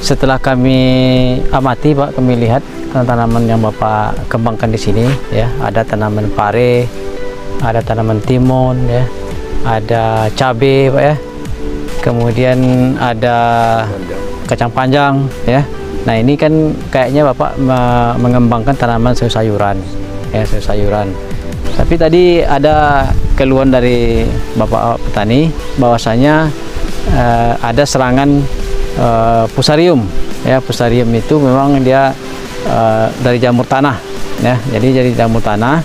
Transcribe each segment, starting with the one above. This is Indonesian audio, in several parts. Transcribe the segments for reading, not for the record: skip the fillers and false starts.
Setelah kami amati Pak, kami lihat tanaman yang Bapak kembangkan di sini ya, ada tanaman pare, ada tanaman timun ya, ada cabai Pak ya, kemudian ada kacang panjang ya. Nah ini kan kayaknya Bapak mengembangkan tanaman sayur-sayuran ya, sayur-sayuran. Tapi tadi ada keluhan dari Bapak petani bahwasanya ada serangan fusarium ya. Fusarium itu memang dia dari jamur tanah ya, jadi jamur tanah.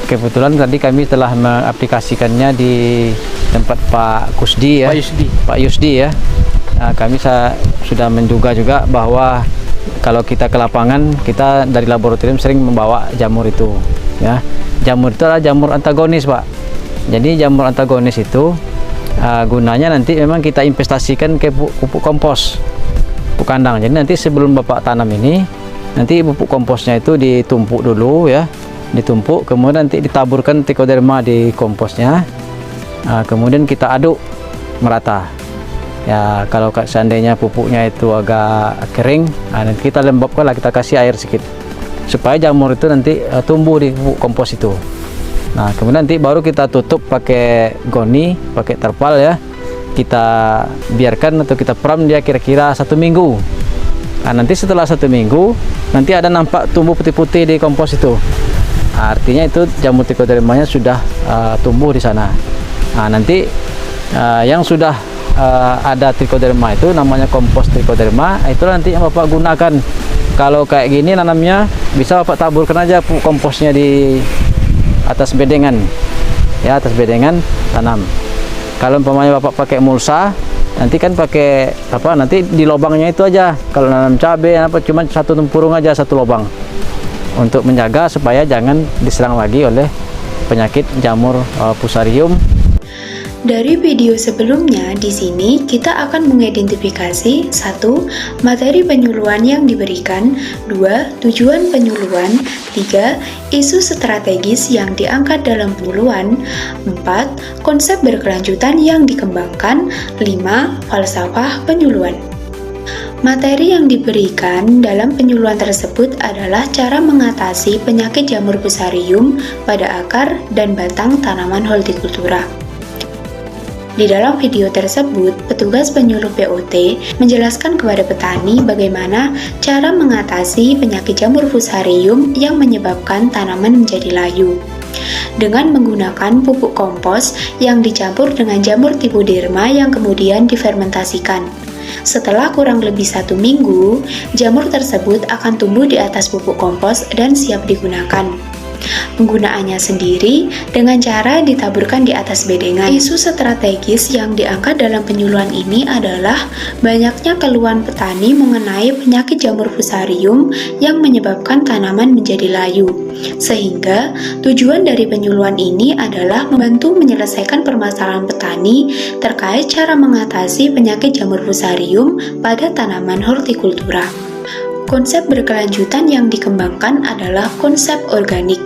Kebetulan tadi kami telah mengaplikasikannya di tempat Pak Kusdi ya, Pak Yusdi ya. Nah, kami sudah menduga juga bahwa kalau kita ke lapangan, kita dari laboratorium sering membawa jamur itu ya. Jamur itu adalah jamur antagonis Pak. Jadi jamur antagonis itu gunanya nanti memang kita investasikan ke pupuk kompos, pupuk kandang. Jadi nanti sebelum Bapak tanam ini, nanti pupuk komposnya itu ditumpuk dulu ya, ditumpuk, kemudian nanti ditaburkan trichoderma di komposnya, kemudian kita aduk merata ya. Kalau seandainya pupuknya itu agak kering, nanti kita lembabkan lah, kita kasih air sedikit supaya jamur itu nanti tumbuh di pupuk kompos itu. Nah kemudian nanti baru kita tutup pakai goni, pakai terpal ya, kita biarkan atau kita peram dia kira-kira 1 minggu. Nah, nanti setelah 1 minggu nanti ada nampak tumbuh putih-putih di kompos itu. Artinya itu jamur trichodermanya sudah tumbuh di sana. Nah, nanti yang sudah ada trichoderma itu namanya kompos trichoderma, itu nanti yang Bapak gunakan. Kalau kayak gini nanamnya bisa Bapak taburkan aja pupuk komposnya di atas bedengan ya, atas bedengan tanam. Kalau umpamanya Bapak pakai mulsa, nanti kan pakai apa, nanti di lubangnya itu aja. Kalau nanam cabai apa cuma satu tempurung aja, satu lubang, untuk menjaga supaya jangan diserang lagi oleh penyakit jamur fusarium. Dari video sebelumnya, di sini kita akan mengidentifikasi 1. Materi penyuluhan yang diberikan, 2. Tujuan penyuluhan, 3. Isu strategis yang diangkat dalam penyuluhan, 4. Konsep berkelanjutan yang dikembangkan, 5. Falsafah penyuluhan. Materi yang diberikan dalam penyuluhan tersebut adalah cara mengatasi penyakit jamur fusarium pada akar dan batang tanaman hortikultura. Di dalam video tersebut, petugas penyuluh POT menjelaskan kepada petani bagaimana cara mengatasi penyakit jamur fusarium yang menyebabkan tanaman menjadi layu. Dengan menggunakan pupuk kompos yang dicampur dengan jamur trichoderma yang kemudian difermentasikan. Setelah kurang lebih 1 minggu, jamur tersebut akan tumbuh di atas pupuk kompos dan siap digunakan. Penggunaannya sendiri dengan cara ditaburkan di atas bedengan. Isu strategis yang diangkat dalam penyuluhan ini adalah banyaknya keluhan petani mengenai penyakit jamur fusarium yang menyebabkan tanaman menjadi layu. Sehingga tujuan dari penyuluhan ini adalah membantu menyelesaikan permasalahan petani terkait cara mengatasi penyakit jamur fusarium pada tanaman hortikultura. Konsep berkelanjutan yang dikembangkan adalah konsep organik.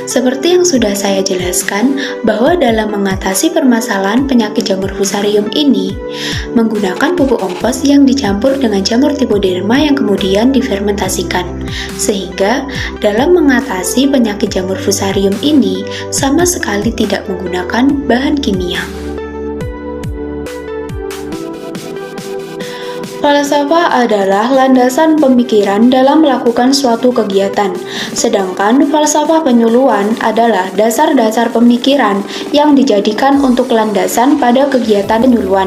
Seperti yang sudah saya jelaskan, bahwa dalam mengatasi permasalahan penyakit jamur fusarium ini, menggunakan pupuk kompos yang dicampur dengan jamur trichoderma yang kemudian difermentasikan. Sehingga dalam mengatasi penyakit jamur fusarium ini sama sekali tidak menggunakan bahan kimia. Falsafah adalah landasan pemikiran dalam melakukan suatu kegiatan, sedangkan falsafah penyuluhan adalah dasar-dasar pemikiran yang dijadikan untuk landasan pada kegiatan penyuluhan.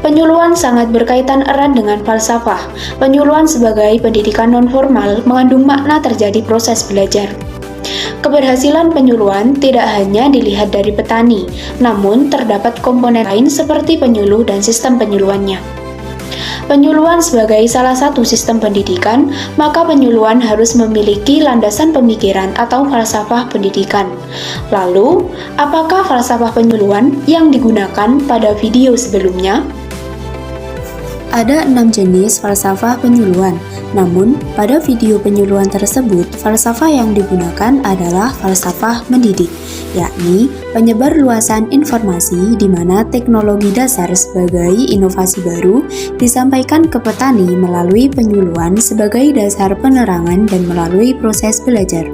Penyuluhan sangat berkaitan erat dengan falsafah. Penyuluhan sebagai pendidikan non-formal mengandung makna terjadi proses belajar. Keberhasilan penyuluhan tidak hanya dilihat dari petani, namun terdapat komponen lain seperti penyuluh dan sistem penyuluhannya. Penyuluhan sebagai salah satu sistem pendidikan, maka penyuluhan harus memiliki landasan pemikiran atau falsafah pendidikan. Lalu, apakah falsafah penyuluhan yang digunakan pada video sebelumnya? ada 6 jenis falsafah penyuluhan. Namun, pada video penyuluhan tersebut, falsafah yang digunakan adalah falsafah mendidik, yakni penyebar luasan informasi di mana teknologi dasar sebagai inovasi baru disampaikan ke petani melalui penyuluhan sebagai dasar penerangan dan melalui proses belajar.